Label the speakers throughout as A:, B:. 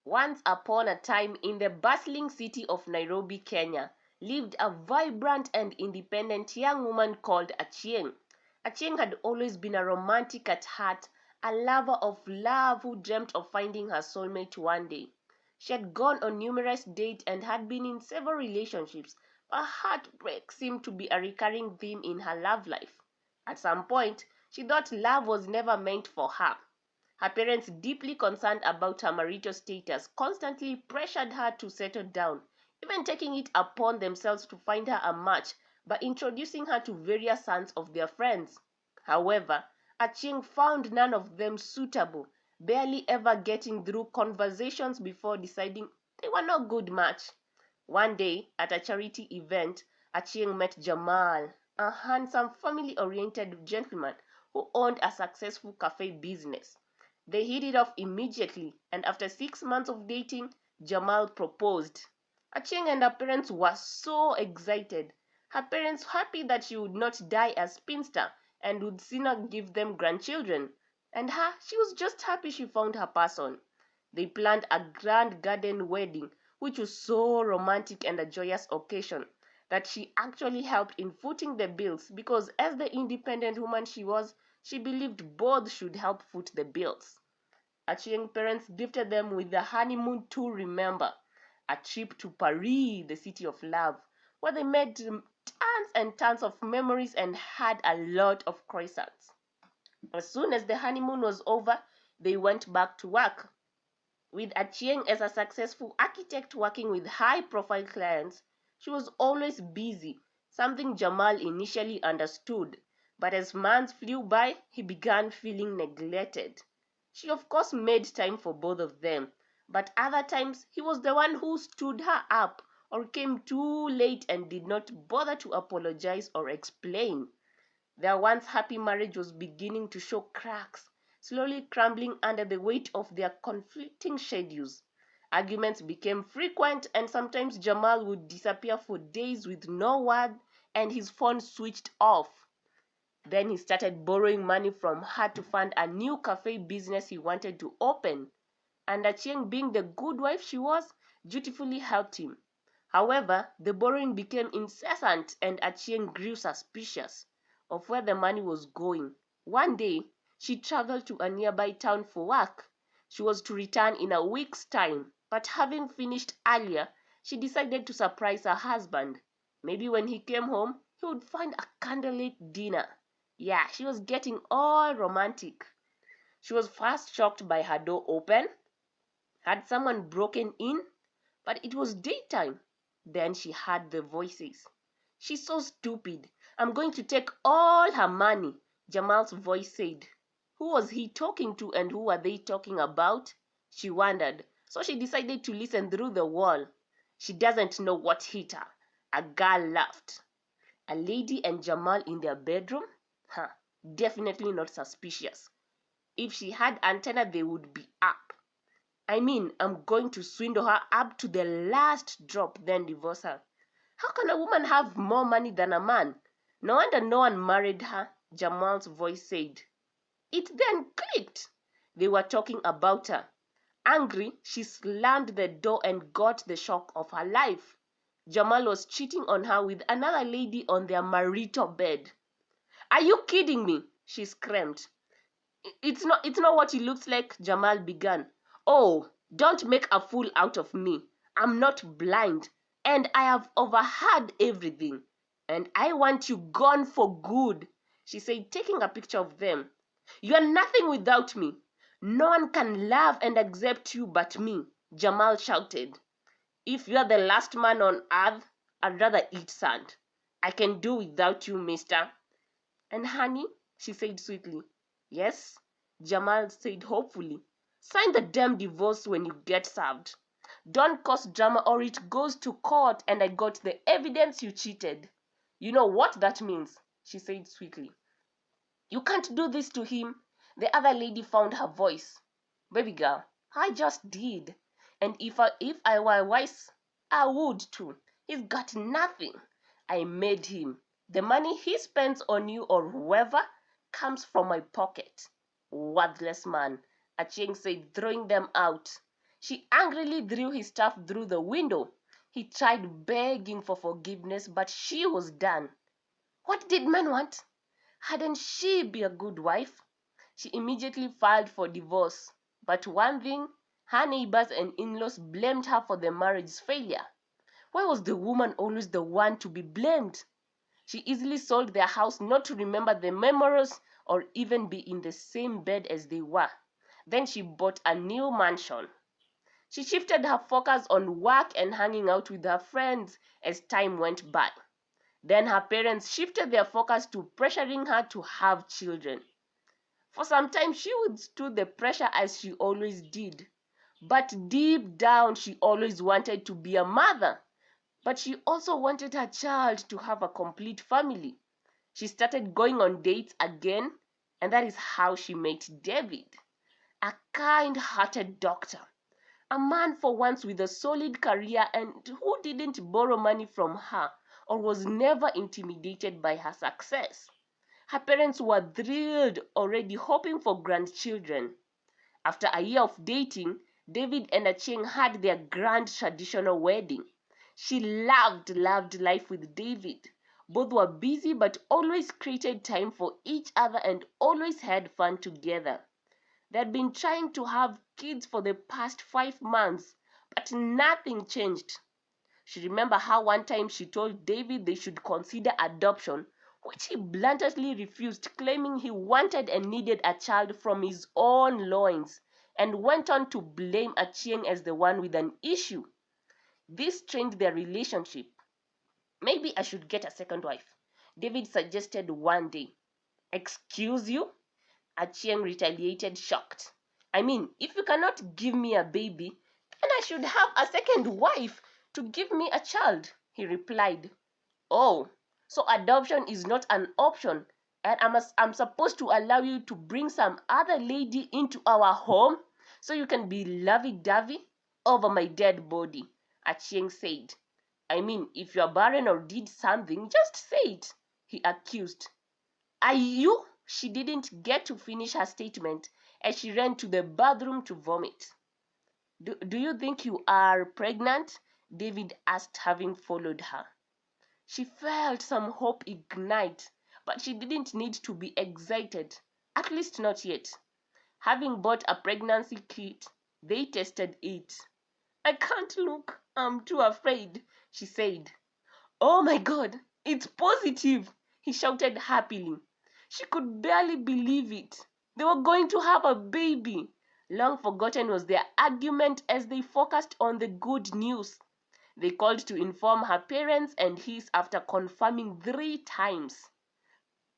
A: Once upon a time, in the bustling city of Nairobi, Kenya, lived a vibrant and independent young woman called Achieng. Achieng had always been a romantic at heart, a lover of love who dreamt of finding her soulmate one day. She had gone on numerous dates and had been in several relationships, but heartbreak seemed to be a recurring theme in her love life. At some point, she thought love was never meant for her. Her parents, deeply concerned about her marital status, constantly pressured her to settle down, even taking it upon themselves to find her a match by introducing her to various sons of their friends. However, Achieng found none of them suitable, barely ever getting through conversations before deciding they were no good match. One day, at a charity event, Achieng met Jamal, a handsome, family-oriented gentleman who owned a successful cafe business. They hit it off immediately, and after 6 months of dating, Jamal proposed. Achieng and her parents were so excited. Her parents happy that she would not die a spinster and would sooner give them grandchildren. And her, she was just happy she found her person. They planned a grand garden wedding, which was so romantic and a joyous occasion that she actually helped in footing the bills because, as the independent woman she was, she believed both should help foot the bills. Achieng parents gifted them with the honeymoon to remember, a trip to Paris, the city of love, where they made tons and tons of memories and had a lot of croissants. As soon as the honeymoon was over, they went back to work. With Achieng as a successful architect working with high-profile clients, she was always busy, something Jamal initially understood. But as months flew by, he began feeling neglected. She of course made time for both of them, but other times he was the one who stood her up or came too late and did not bother to apologize or explain. Their once happy marriage was beginning to show cracks, slowly crumbling under the weight of their conflicting schedules. Arguments became frequent, and sometimes Jamal would disappear for days with no word and his phone switched off. Then he started borrowing money from her to fund a new cafe business he wanted to open, and Achieng, being the good wife she was, dutifully helped him. However, the borrowing became incessant and Achieng grew suspicious of where the money was going. One day, she traveled to a nearby town for work. She was to return in a week's time, but having finished earlier, she decided to surprise her husband. Maybe when he came home, he would find a candlelit dinner. Yeah, she was getting all romantic. She was first shocked by her door open. Had someone broken in? But it was daytime. Then she heard the voices. "She's so stupid. I'm going to take all her money," Jamal's voice said. Who was he talking to and who were they talking about? She wondered, so she decided to listen through the wall. She doesn't know what hit her. A girl laughed. A lady and Jamal in their bedroom? Huh, definitely not suspicious. If she had antenna, they would be up. I mean, I'm going to swindle her up to the last drop, then divorce her. How can a woman have more money than a man? No wonder no one married her, Jamal's voice said. It then clicked. They were talking about her. Angry, she slammed the door and got the shock of her life. Jamal was cheating on her with another lady on their marital bed. "Are you kidding me?" she screamed. It's not what it looks like," Jamal began. "Oh, don't make a fool out of me. I'm not blind, and I have overheard everything. And I want you gone for good," she said, taking a picture of them. "You are nothing without me. No one can love and accept you but me," Jamal shouted. "If you are the last man on earth, I'd rather eat sand. I can do without you, mister." "And honey," she said sweetly. "Yes," Jamal said hopefully. "Sign the damn divorce when you get served. Don't cause drama or it goes to court and I got the evidence you cheated." "You know what that means," she said sweetly. "You can't do this to him." The other lady found her voice. "Baby girl, I just did. And if I were wise, I would too. He's got nothing. I made him. The money he spends on you or whoever comes from my pocket." "Worthless man," Achieng said, throwing them out. She angrily threw his stuff through the window. He tried begging for forgiveness, but she was done. What did men want? Hadn't she be a good wife? She immediately filed for divorce. But one thing, her neighbors and in-laws blamed her for the marriage's failure. Why was the woman always the one to be blamed? She easily sold their house not to remember the memories or even be in the same bed as they were. Then she bought a new mansion. She shifted her focus on work and hanging out with her friends as time went by. Then her parents shifted their focus to pressuring her to have children. For some time, she withstood the pressure as she always did. But deep down, she always wanted to be a mother. But she also wanted her child to have a complete family. She started going on dates again, and that is how she met David, a kind-hearted doctor, a man for once with a solid career and who didn't borrow money from her or was never intimidated by her success. Her parents were thrilled, already hoping for grandchildren. After a year of dating, David and Achieng had their grand traditional wedding. She loved life with David. Both were busy but always created time for each other and always had fun together. They had been trying to have kids for the past 5 months, but nothing changed. She remembered how one time she told David they should consider adoption, which he bluntly refused, claiming he wanted and needed a child from his own loins, and went on to blame Achieng as the one with an issue. This strained their relationship. Maybe I should get a second wife, David suggested one day. Excuse you? Achieng retaliated, shocked. I mean, if you cannot give me a baby, then I should have a second wife to give me a child, he replied. Oh, so adoption is not an option, and I'm supposed to allow you to bring some other lady into our home so you can be lovey-dovey over my dead body, Achieng said. I mean, if you're barren or did something, just say it, he accused. Are you? She didn't get to finish her statement as she ran to the bathroom to vomit. Do you think you are pregnant? David asked, having followed her. She felt some hope ignite, but she didn't need to be excited, at least not yet. Having bought a pregnancy kit, they tested it. I can't look, I'm too afraid, she said. Oh my God, it's positive, he shouted happily. She could barely believe it. They were going to have a baby. Long forgotten was their argument as they focused on the good news. They called to inform her parents and his after confirming 3 times.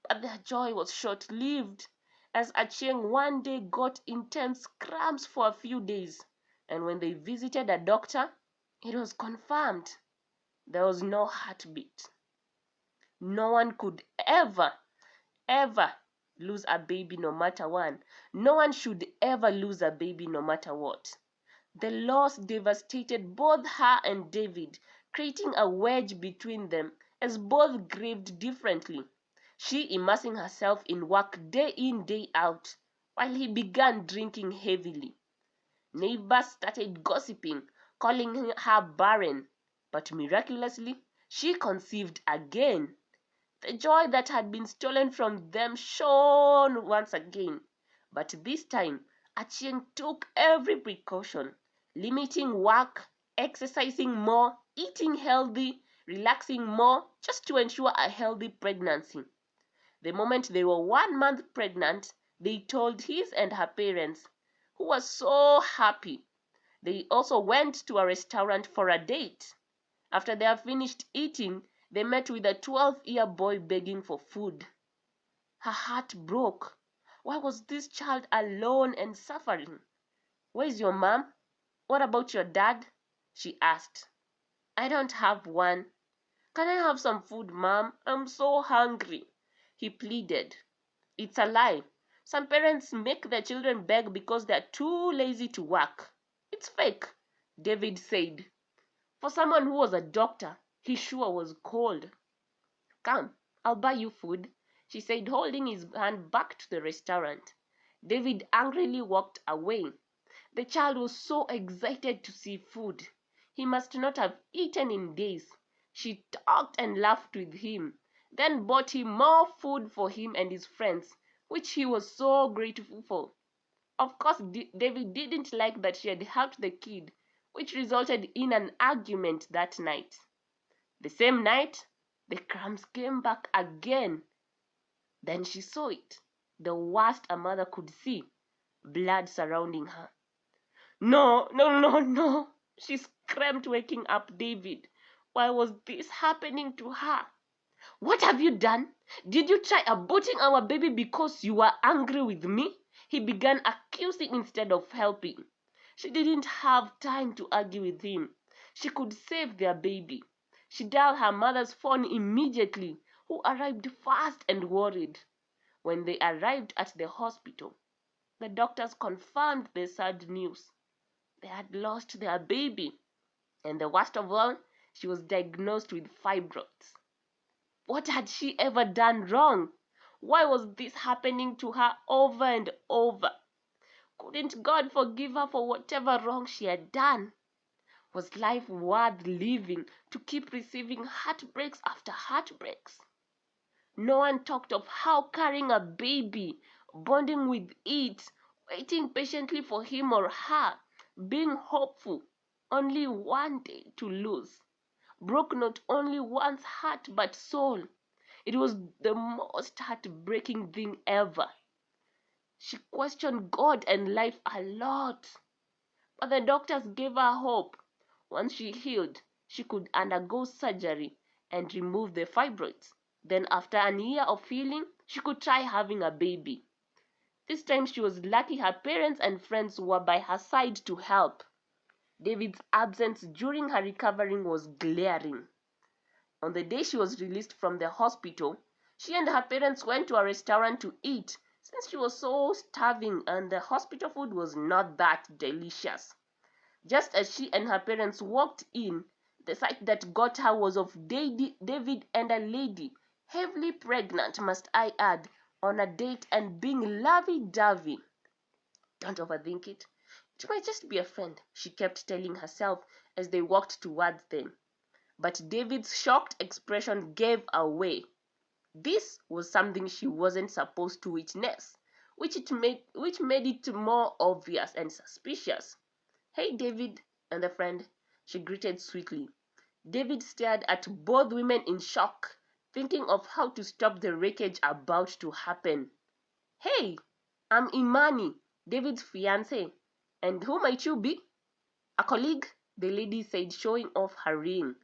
A: But their joy was short-lived, as Achieng one day got intense cramps for a few days, and when they visited a doctor, it was confirmed there was no heartbeat. No one could ever lose a baby no matter what. No one should ever lose a baby no matter what. The loss devastated both her and David, creating a wedge between them as both grieved differently. She immersing herself in work day in, day out, while he began drinking heavily. Neighbors started gossiping, calling her barren, but miraculously, she conceived again. The joy that had been stolen from them shone once again, but this time Achieng took every precaution, limiting work, exercising more, eating healthy, relaxing more, just to ensure a healthy pregnancy. The moment they were 1 month pregnant, they told his and her parents, who were so happy. They also went to a restaurant for a date. After they had finished eating, they met with a 12-year boy begging for food. Her heart broke. Why was this child alone and suffering? Where's your mom? What about your dad? She asked. I don't have one. Can I have some food, Mom? I'm so hungry, he pleaded. It's a lie. Some parents make their children beg because they're too lazy to work. It's fake, David said. For someone who was a doctor, he sure was cold. Come, I'll buy you food, she said, holding his hand back to the restaurant. David angrily walked away. The child was so excited to see food. He must not have eaten in days. She talked and laughed with him, then bought him more food for him and his friends, which he was so grateful for. Of course, David didn't like that she had helped the kid, which resulted in an argument that night. The same night, the crumbs came back again. Then she saw it, the worst a mother could see, blood surrounding her. No, no, no, no, she screamed, waking up David. Why was this happening to her? What have you done? Did you try aborting our baby because you were angry with me? He began accusing instead of helping. She didn't have time to argue with him. She could save their baby. She dialed her mother's phone immediately, who arrived fast and worried. When they arrived at the hospital, the doctors confirmed the sad news. They had lost their baby, and the worst of all, she was diagnosed with fibroids. What had she ever done wrong? Why was this happening to her over and over? Couldn't God forgive her for whatever wrong she had done? Was life worth living to keep receiving heartbreaks after heartbreaks? No one talked of how carrying a baby, bonding with it, waiting patiently for him or her, being hopeful, only one day to lose, broke not only one's heart but soul. It was the most heartbreaking thing ever. She questioned God and life a lot, but the doctors gave her hope. Once she healed, she could undergo surgery and remove the fibroids. Then, after a year of healing, she could try having a baby. This time, she was lucky her parents and friends were by her side to help. David's absence during her recovery was glaring. On the day she was released from the hospital, she and her parents went to a restaurant to eat since she was so starving and the hospital food was not that delicious. Just as she and her parents walked in, the sight that got her was of David and a lady, heavily pregnant, must I add, on a date and being lovey-dovey. Don't overthink it. It might just be a friend, she kept telling herself as they walked towards them. But David's shocked expression gave away. This was something she wasn't supposed to witness, which made it more obvious and suspicious. "Hey, David," and the friend, she greeted sweetly. David stared at both women in shock, thinking of how to stop the wreckage about to happen. "Hey, I'm Imani, David's fiancée. And who might you be?" "A colleague," the lady said, showing off her ring.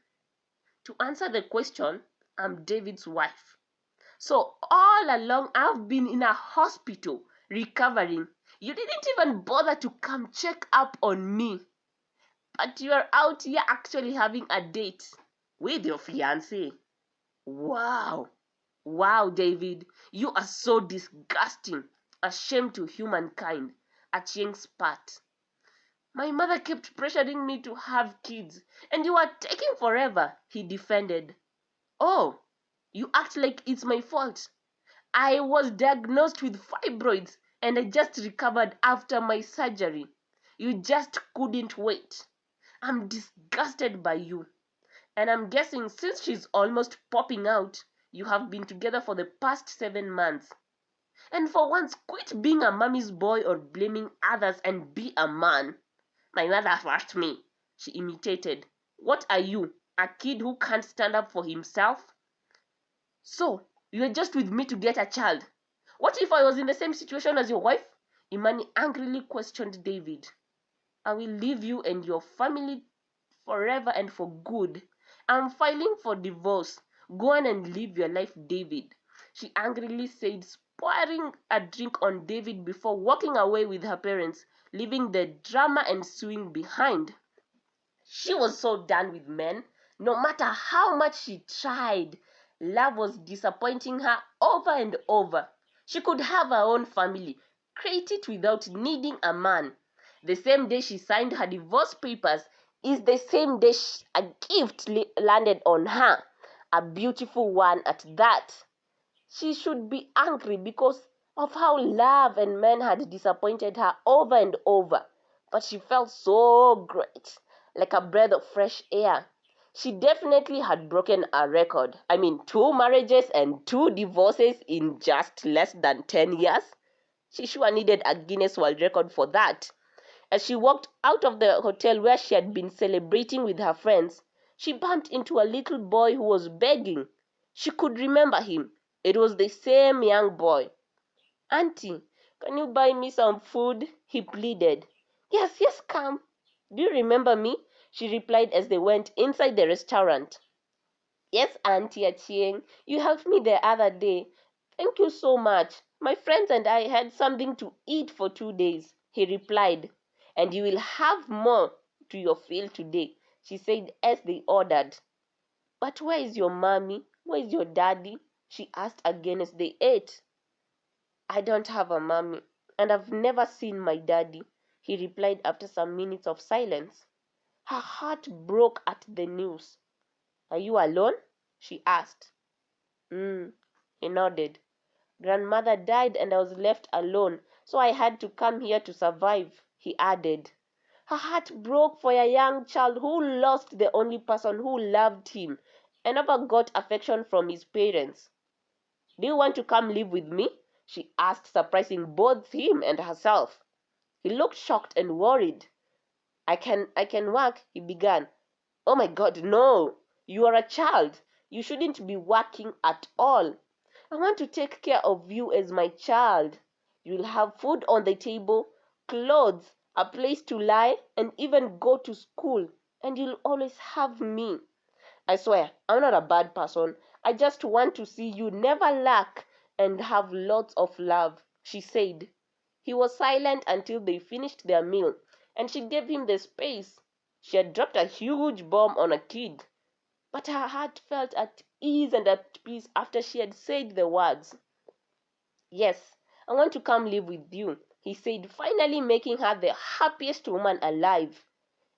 A: "To answer the question, I'm David's wife. So all along I've been in a hospital, recovering. You didn't even bother to come check up on me. But you're out here actually having a date with your fiancé. Wow. Wow, David, you are so disgusting. A shame to humankind," Achieng spat. "My mother kept pressuring me to have kids, and you are taking forever," he defended. "Oh, you act like it's my fault. I was diagnosed with fibroids and I just recovered after my surgery. You just couldn't wait. I'm disgusted by you. And I'm guessing since she's almost popping out, you have been together for the past 7 months. And for once, quit being a mommy's boy or blaming others and be a man." "My mother forced me," she imitated. "What are you, a kid who can't stand up for himself?" "So, you're just with me to get a child? What if I was in the same situation as your wife?" Imani angrily questioned David. "I will leave you and your family forever and for good. I'm filing for divorce. Go on and live your life, David," she angrily said, pouring a drink on David before walking away with her parents, leaving the drama ensuing behind. She was so done with men. No matter how much she tried, love was disappointing her over and over. She could have her own family, create it without needing a man. The same day she signed her divorce papers is the same day a gift landed on her, a beautiful one at that. She should be angry because of how love and men had disappointed her over and over. but she felt so great, like a breath of fresh air. She definitely had broken a record. I mean, 2 marriages and 2 divorces in just less than 10 years. She sure needed a Guinness World Record for that. As she walked out of the hotel where she had been celebrating with her friends, she bumped into a little boy who was begging. She could remember him. It was the same young boy. "Auntie, can you buy me some food?" he pleaded. "Yes, yes, come." "Do you remember me?" she replied as they went inside the restaurant. "Yes, Auntie Achieng, you helped me the other day. Thank you so much. My friends and I had something to eat for 2 days," he replied. "And you will have more to your fill today," she said as they ordered. "But where is your mommy? Where is your daddy?" she asked again as they ate. "I don't have a mommy, and I've never seen my daddy," he replied after some minutes of silence. Her heart broke at the news. "Are you alone?" she asked. He nodded. "Grandmother died and I was left alone, so I had to come here to survive," he added. Her heart broke for a young child who lost the only person who loved him and never got affection from his parents. "Do you want to come live with me?" she asked, surprising both him and herself. He looked shocked and worried. I can work," he began. "Oh my God, no! You are a child. You shouldn't be working at all. I want to take care of you as my child. You'll have food on the table, clothes, a place to lie, and even go to school. And you'll always have me. I swear, I'm not a bad person. I just want to see you never lack and have lots of love," she said. He was silent until they finished their meal, and she gave him the space. She had dropped a huge bomb on a kid, but her heart felt at ease and at peace after she had said the words. "Yes, I want to come live with you," he said, finally making her the happiest woman alive.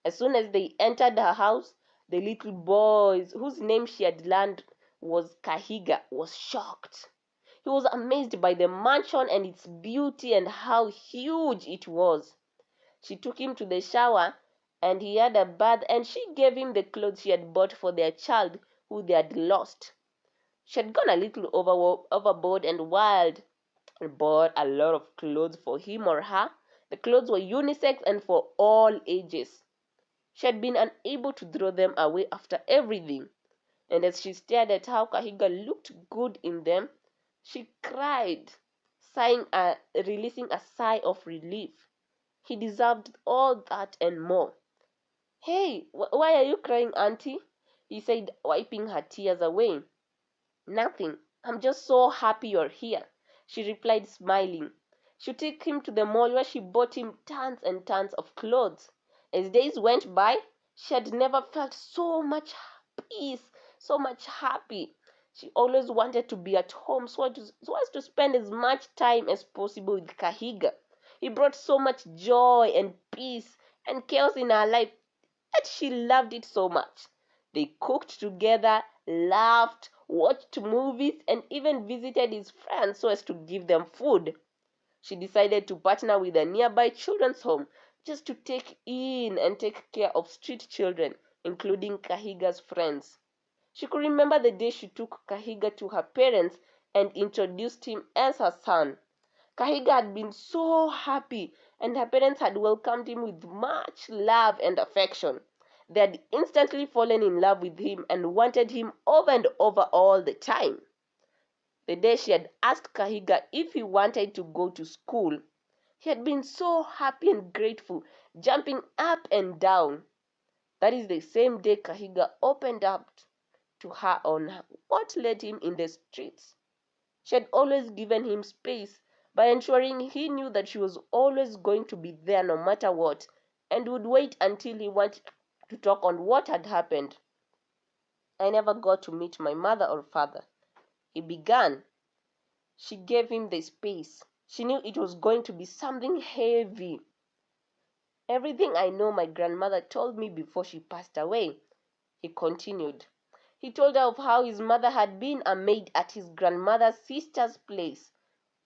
A: As soon as they entered her house, the little boy, whose name she had learned was Kahiga, was shocked. He was amazed by the mansion and its beauty and how huge it was. She took him to the shower and he had a bath, and she gave him the clothes she had bought for their child who they had lost. She had gone a little overboard and wild and bought a lot of clothes for him or her. The clothes were unisex and for all ages. She had been unable to throw them away after everything, and as she stared at how Kahiga looked good in them, she cried, releasing a sigh of relief. He deserved all that and more. "Hey, why are you crying, Auntie?" he said, wiping her tears away. "Nothing. I'm just so happy you're here," she replied, smiling. She took him to the mall where she bought him tons and tons of clothes. As days went by, she had never felt so much peace, so much happy. She always wanted to be at home so as to spend as much time as possible with Kahiga. He brought so much joy and peace and chaos in her life, and she loved it so much. They cooked together, laughed, watched movies, and even visited his friends so as to give them food. She decided to partner with a nearby children's home just to take in and take care of street children, including Kahiga's friends. She could remember the day she took Kahiga to her parents and introduced him as her son. Kahiga had been so happy, and her parents had welcomed him with much love and affection. They had instantly fallen in love with him and wanted him over and over all the time. The day she had asked Kahiga if he wanted to go to school, he had been so happy and grateful, jumping up and down. That is the same day Kahiga opened up to her on what led him in the streets. She had always given him space by ensuring he knew that she was always going to be there no matter what, and would wait until he wanted to talk on what had happened. "I never got to meet my mother or father," he began. She gave him the space. She knew it was going to be something heavy. "Everything I know my grandmother told me before she passed away," he continued. He told her of how his mother had been a maid at his grandmother's sister's place,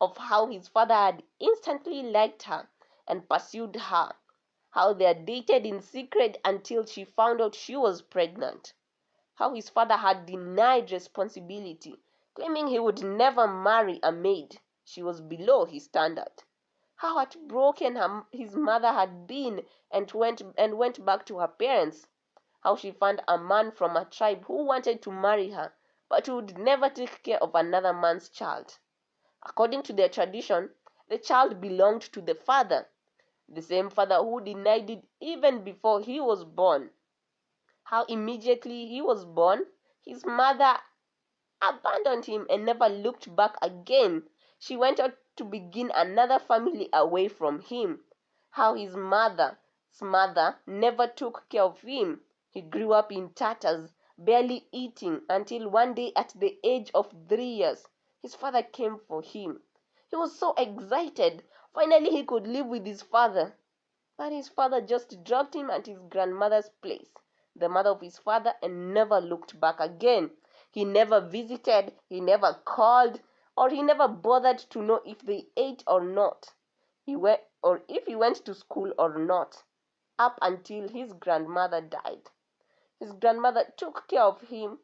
A: of how his father had instantly liked her and pursued her, how they had dated in secret until she found out she was pregnant, how his father had denied responsibility, claiming he would never marry a maid. She was below his standard. How heartbroken his mother had been and went back to her parents. How she found a man from a tribe who wanted to marry her, but would never take care of another man's child. According to their tradition, the child belonged to the father, the same father who denied it even before he was born. How immediately he was born, his mother abandoned him and never looked back again. She went out to begin another family away from him. How his mother's mother never took care of him. He grew up in tatters, barely eating, until one day at the age of 3 years, his father came for him. He was so excited. Finally, he could live with his father. But his father just dropped him at his grandmother's place, the mother of his father, and never looked back again. He never visited, he never called, or he never bothered to know if they ate or not, or if he went to school or not, up until his grandmother died. His grandmother took care of him,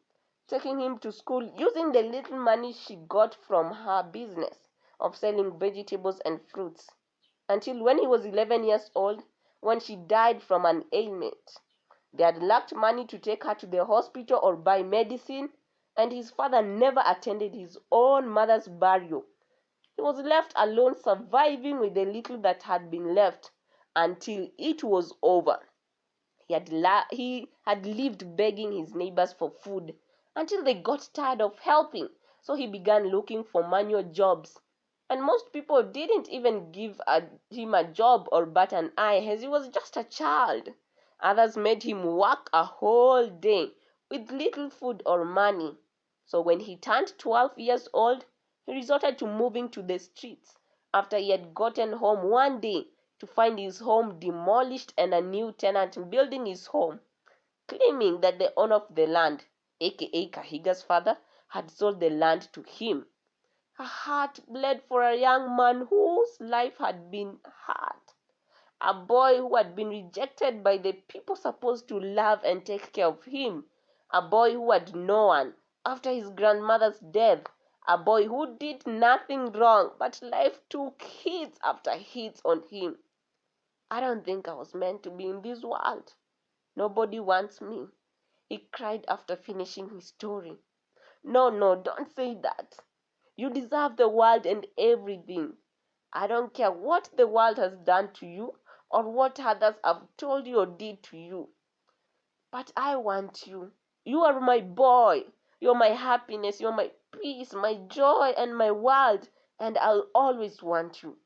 A: taking him to school using the little money she got from her business of selling vegetables and fruits, until when he was 11 years old, when she died from an ailment. They had lacked money to take her to the hospital or buy medicine, and his father never attended his own mother's burial. He was left alone, surviving with the little that had been left until it was over. He had lived begging his neighbors for food until they got tired of helping, so he began looking for manual jobs. And most people didn't even give him a job or bat an eye, as he was just a child. Others made him work a whole day with little food or money. So when he turned 12 years old, he resorted to moving to the streets after he had gotten home one day to find his home demolished and a new tenant building his home, claiming that the owner of the land, aka Kahiga's father, had sold the land to him. Her heart bled for a young man whose life had been hard, a boy who had been rejected by the people supposed to love and take care of him, a boy who had no one after his grandmother's death, a boy who did nothing wrong, but life took hits after hits on him. I don't think I was meant to be in this world. Nobody wants me, he cried after finishing his story. No, no, don't say that. You deserve the world and everything. I don't care what the world has done to you or what others have told you or did to you. But I want you. You are my boy. You're my happiness. You're my peace, my joy, and my world. And I'll always want you.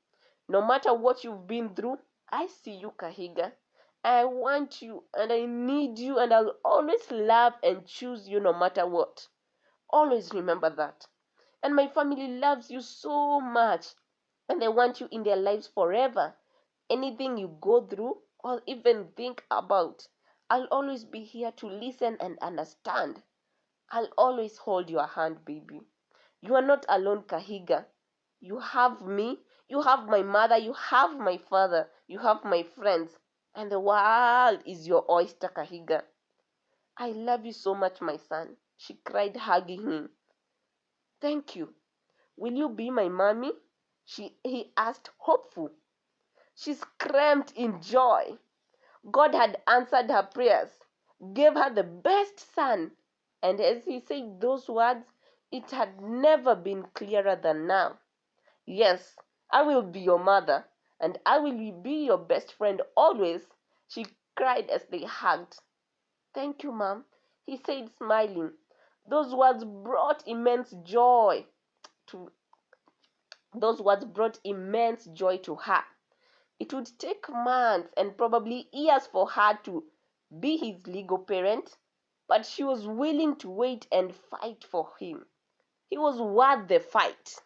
A: No matter what you've been through, I see you, Kahiga. I want you and I need you, and I'll always love and choose you no matter what. Always remember that. And my family loves you so much, and they want you in their lives forever. Anything you go through or even think about, I'll always be here to listen and understand. I'll always hold your hand, baby. You are not alone, Kahiga. You have me, you have my mother, you have my father, you have my friends, and the world is your oyster, Kahiga. I love you so much, my son, she cried, hugging him. Thank you. Will you be my mommy? He asked, hopeful. She screamed in joy. God had answered her prayers, gave her the best son, and as he said those words, it had never been clearer than now. Yes, I will be your mother, and I will be your best friend always, she cried as they hugged. Thank you, Mom, he said, smiling. Those words brought immense joy to her. It would take months and probably years for her to be his legal parent, but she was willing to wait and fight for him. He was worth the fight.